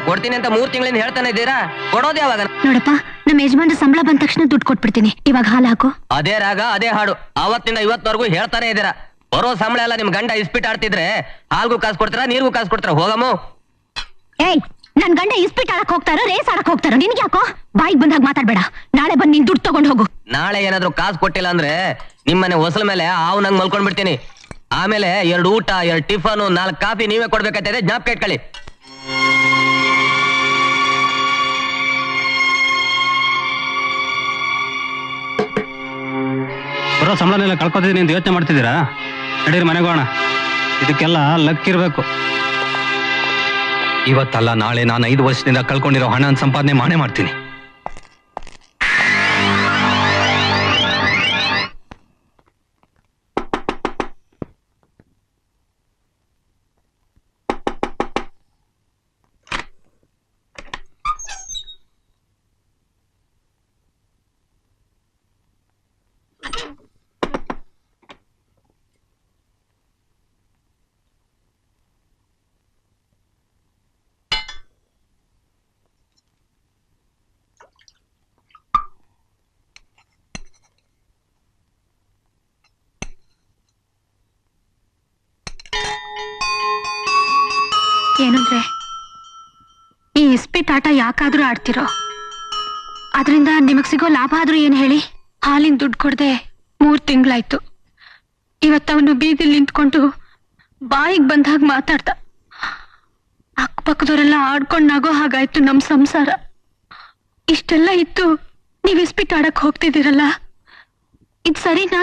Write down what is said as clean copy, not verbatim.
ಕೊಡ್ತೀನಿ ಅಂತ 3 ತಿಂಗಳಿಂದ ಹೇಳ್ತಾನೆ ಇದ್ದೀರಾ, ಕೊಡೋದು ಯಾವಾಗ? ನೋಡಪ್ಪ, ನಮ್ಮ ಯಜಮಾನ್ರ ಸಂಬಳ ಬಂದ ತಕ್ಷಣ ದುಡ್ಡು ಕೊಟ್ಬಿಡ್ತೀನಿ. ಇವಾಗ ಹಾಲು ಹಾಕು. ಅದೇ ರಾಗ ಅದೇ ಹಾಡು ಅವತ್ತಿಂದ ಇವತ್ತವರೆಗೂ ಹೇಳ್ತಾನೆ ಇದ್ದೀರಾ. ಬರೋ ಸಂಬಳ ಎಲ್ಲ ನಿಮ್ ಗಂಡ ಇಸ್ಪಿಟ್ ಆಡ್ತಿದ್ರೆ ಹಾಲ್ಗೂ ಕಾಸು ಕೊಡ್ತಾರ, ನೀರ್ಗೂ ಕಾಸು ಕೊಡ್ತಾರ? ಹೋಗಮ್ಮ. ಏಯ್, ನನ್ ಗಂಡ ಇಸ್ಪಿಟ್ ಆಡಕ್ ಹೋಗ್ತಾರೋ ರೇಸ್ ಆಡಕ್ ಹೋಗ್ತಾರೋ? ನಿನ್ಗೆ ಯಾಕೋ ಬಾಯಿಗೆ ಬಂದಾಗ ಮಾತಾಡ್ಬೇಡ. ನಾಳೆ ಬಂದು ನೀನ್ ದುಡ್ಡು ತಗೊಂಡು ಹೋಗು. ನಾಳೆ ಏನಾದ್ರು ಕಾಸು ಕೊಟ್ಟಿಲ್ಲ ಅಂದ್ರೆ ನಿಮ್ಮನೆ ಹೊಸಲ ಮೇಲೆ ಹಾವು ನಂಗೆ ಮಲ್ಕೊಂಡ್ ಬಿಡ್ತೀನಿ. ಆಮೇಲೆ 2 ಊಟ, 2 ಟಿಫನ್, 4 ಕಾಫಿ ನೀವೇ ಕೊಡ್ಬೇಕಾಗ್ತದೆ, ಜ್ಞಾಪಕ ಇಟ್ಕೊಳ್ಳಿ. ಬರೋ ಸಂಬಳನೆಲ್ಲ ಕಳ್ಕೊತಿದ್ದೀನಿ ಅಂತ ಯೋಚನೆ ಮಾಡ್ತಿದ್ದೀರಾ? ನಡೀರಿ ಮನೆಗೋಣ. ಇದಕ್ಕೆಲ್ಲ ಲಕ್ ಇರ್ಬೇಕು. ಇವತ್ತಲ್ಲ ನಾಳೆ ನಾನು 5 ವರ್ಷದಿಂದ ಕಳ್ಕೊಂಡಿರೋ ಹಣ ಸಂಪಾದನೆ ಮಾಡೇ ಮಾಡ್ತೀನಿ. ಏನಂದ್ರೆ, ಈ ಇಸ್ಪಿಟ್ ಆಟ ಯಾಕಾದ್ರೂ ಆಡ್ತಿರೋ? ಅದರಿಂದ ನಿಮಗ್ ಸಿಗೋ ಲಾಭ ಆದ್ರೂ ಏನ್ ಹೇಳಿ? ಹಾಲಿನ ದುಡ್ಡು ಕೊಡದೆ 3 ತಿಂಗಳಾಯ್ತು. ಇವತ್ತವನು ಬೀದಿಲ್ ನಿಂತ್ಕೊಂಡು ಬಾಯಿಗೆ ಬಂದಾಗ ಮಾತಾಡ್ದ. ಅಕ್ಕಪಕ್ಕದವರೆಲ್ಲ ಆಡ್ಕೊಂಡ್ ನಗೋ ಹಾಗಾಯ್ತು ನಮ್ ಸಂಸಾರ. ಇಷ್ಟೆಲ್ಲ ಇತ್ತು ನೀವ್ ಇಸ್ಪಿಟ್ ಆಡಕ್ ಹೋಗ್ತಿದ್ದೀರಲ್ಲ, ಇದ್ ಸರಿನಾ?